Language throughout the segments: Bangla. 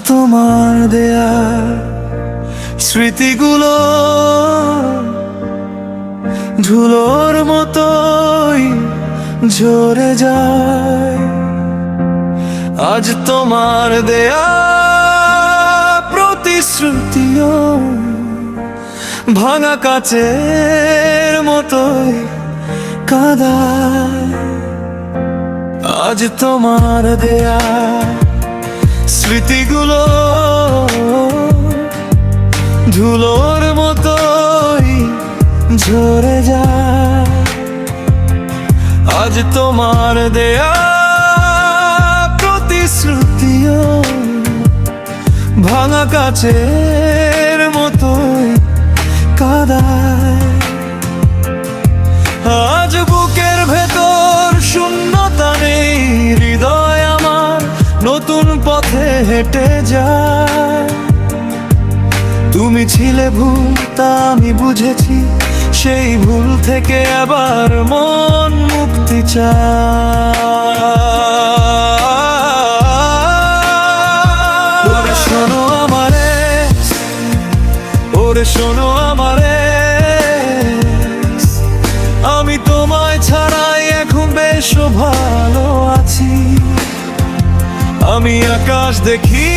তোমার দেয়া স্মৃতিগুলো ধুলোর মতোই ঝরে যায়। আজ তোমার দেয়া প্রতিশ্রুতিও ভাঙা কাচের মতোই কাঁদায়। আজ তোমার দেয়া স্মৃতিগুলো ধুলোর মতোই ঝরে যায়। আজ তোমার দেয়া প্রতিশ্রুতিও ভাঙা কাচের মতোই কাঁদায়। আজ বুকের ভেতর শূন্যতা নেই, হৃদয় আমার নতুন পথে হেঁটে যায়। তুমি ছিলে ভুল তা আমি বুঝেছি, সেই ভুল থেকে আবার মন মুক্তি চায়। ওরে শোনো আমারে, ওরে শোনো আমারে, আমি তোমায় ছাড়াই এখন বেশ ভালো আছি। আমি আকাশ দেখি,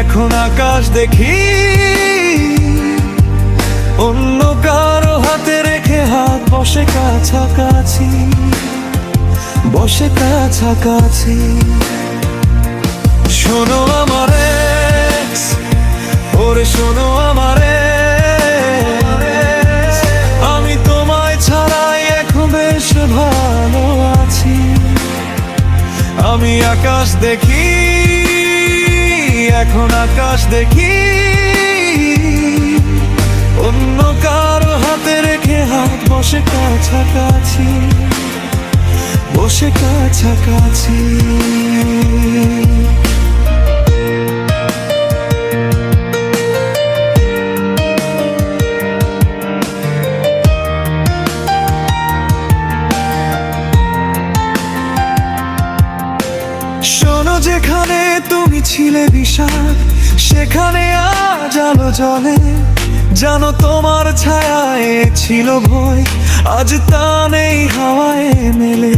এখন আকাশ দেখি, অন্য কারো হাতে রেখে হাত বসে কাছাকাছি, বসে কাছাকাছি। শোনো আমারে, ওরে শোনো আমারে, আমি তোমায় ছাড়াই এখন বেশ ভালো আছি। আমি আকাশ দেখি, এখন আকাশ দেখি, অন্য কারো হাতে রেখে হাত বসে কাছাকাছি, বসে কাছাকাছি। শোনো, যেখানে তুমি ছিলে বিষাদ, সেখানে আজ আলো জ্বলে। জানো তোমার ছায়ায় ছিল ভয়, আজ তা নেই হাওয়ায় মেলে।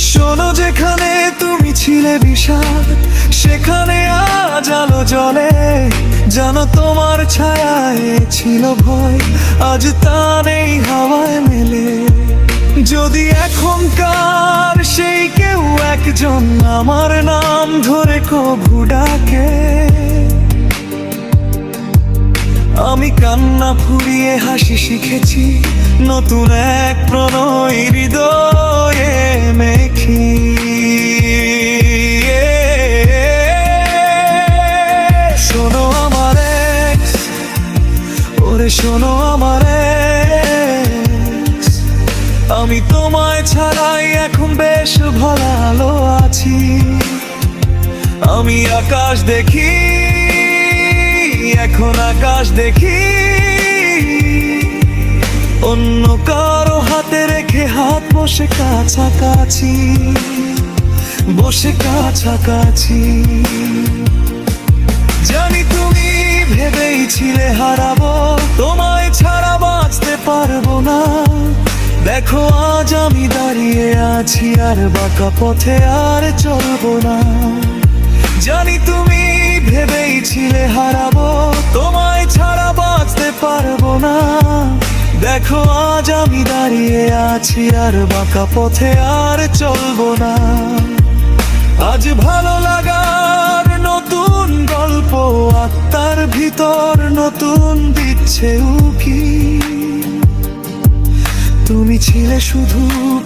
শোনো, যেখানে তুমি ছিলে বিষাদ, সেখানে আজ আলো জ্বলে। জানো তোমার ছায়ায় ছিল ভয়, আজ তা নেই হাওয়ায় মেলে। যদি এখনকার সেই কেউ একজন আমার নাম ধরে কভু ডাকে, আমি কান্না ফুরিয়ে হাসি শিখেছি, নতুন এক প্রণয় হৃদয়ে মেখি। শোনো আমারে, ওরে শোনো আমারে, আমি তোমায় ছাড়াই এখন বেশ ভালো আছি। আমি আকাশ দেখি, এখন আকাশ দেখি, অন্য কারো হাতে রেখে হাত বসে কাছাকাছি, বসে কাছাকাছি। জানি তুমি ভেবেই ছিলে হারাবো, তোমায় ছাড়া বাঁচতে পারবো না। দেখো আজ আমি দাঁড়িয়ে আছি, আর বাঁকা পথে আর চলবো না। জানি তুমি ভেবেই ছিলে হারাবো, তোমায় ছাড়া বাঁচতে পারবো না। দেখো আজ আমি দাঁড়িয়ে আছি, আর বাঁকা পথে আর চলবো না। আজ ভালো লাগার নতুন গল্প আত্মার ভিতর নতুন দিচ্ছে উকি। তুমি ছিলে শুধু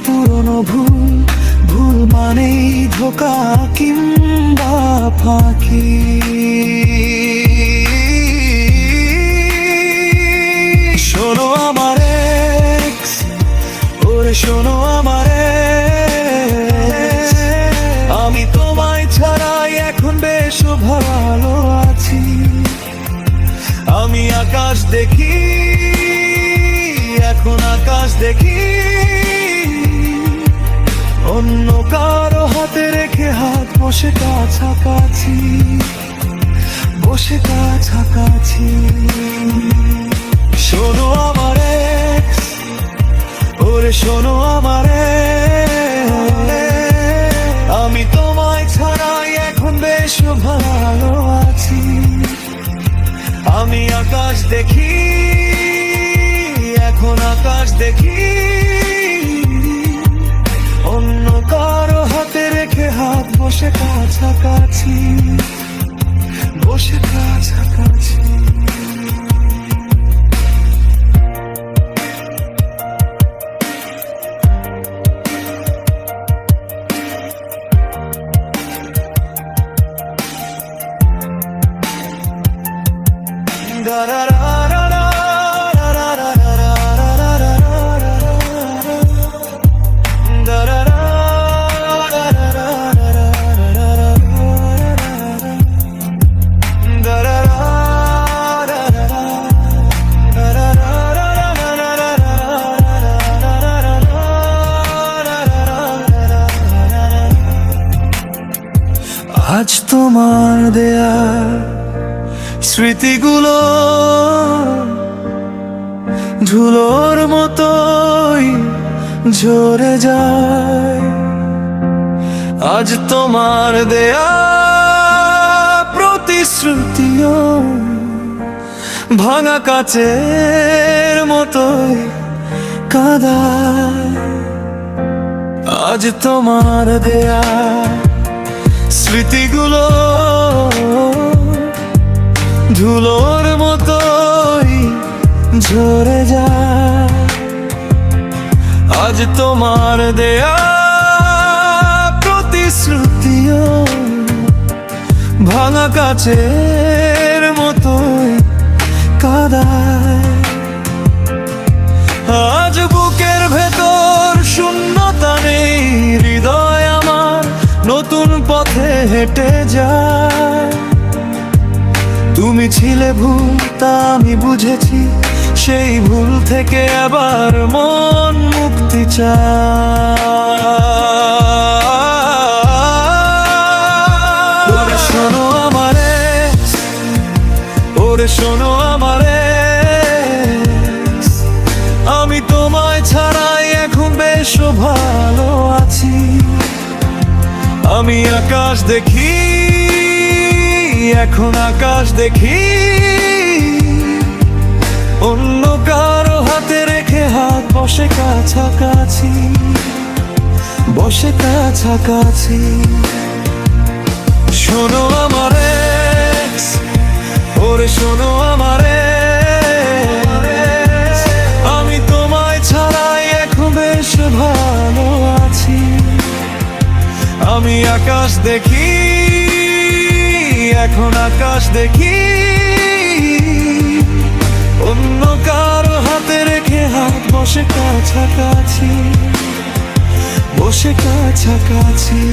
পুরনো ভুল, ভুল মানেই ধোঁকা কিংবা ফাঁকি। শোনো আমারে, ওরে শোনো আমারে, আমি তোমায় ছাড়াই এখন বেশ ভালো আছি। আমি আকাশ দেখি, এখন আকাশ দেখি, অন্য কারো হাতে রেখে হাত বসে কাছাকাছি, বসে কাছাকাছি। শোনো আমার ex, ওরে শোনো আমার ex, আমি তোমায় ছাড়াই এখন বেশ ভালো আছি। আমি আকাশ দেখি, এখন আকাশ দেখি, অন্য কারো হাতে রেখে হাত বসে কাছাকাছি, বসে কাছাকাছি। আজ তোমার দেয়া স্মৃতিগুলো ধুলোর মতোই ঝরে যায়। আজ তোমার দেয়া প্রতিশ্রুতিও ভাঙা কাচের মতোই কাঁদায়। আজ তোমার দেয়া স্মৃতিগুলো ধুলোর মতোই ঝরে যায়। আজ তোমার দেয়া প্রতিশ্রুতিও ভাঙা কাচের মতোই কাঁদায়। আজ বুকের ভেতর শূন্যতা নেই, হৃদয় আমার নতুন পথে হেঁটে যায়। তুমি ছিলে ভুল তা আমি বুঝেছি, সেই ভুল থেকে আবার মন মুক্তি চায়। ওরে শোনো আমার ex, ওরে শোনো আমার ex, আমি তোমায় ছাড়াই এখন বেশ ভালো আছি। আমি আকাশ দেখি, এখন আকাশ দেখি, অন্য কারো হাতে রেখে হাত বসে কাছাকাছি, বসে কাছাকাছি। শোনো আমার ex, ওরে শোনো আমার ex, আমি তোমায় ছাড়াই এখন বেশ ভালো আছি। আমি আকাশ দেখি, এখন আকাশ দেখি, অন্য কারো হাতে রেখে হাত বসে কাছাকাছি, বসে কাছাকাছি।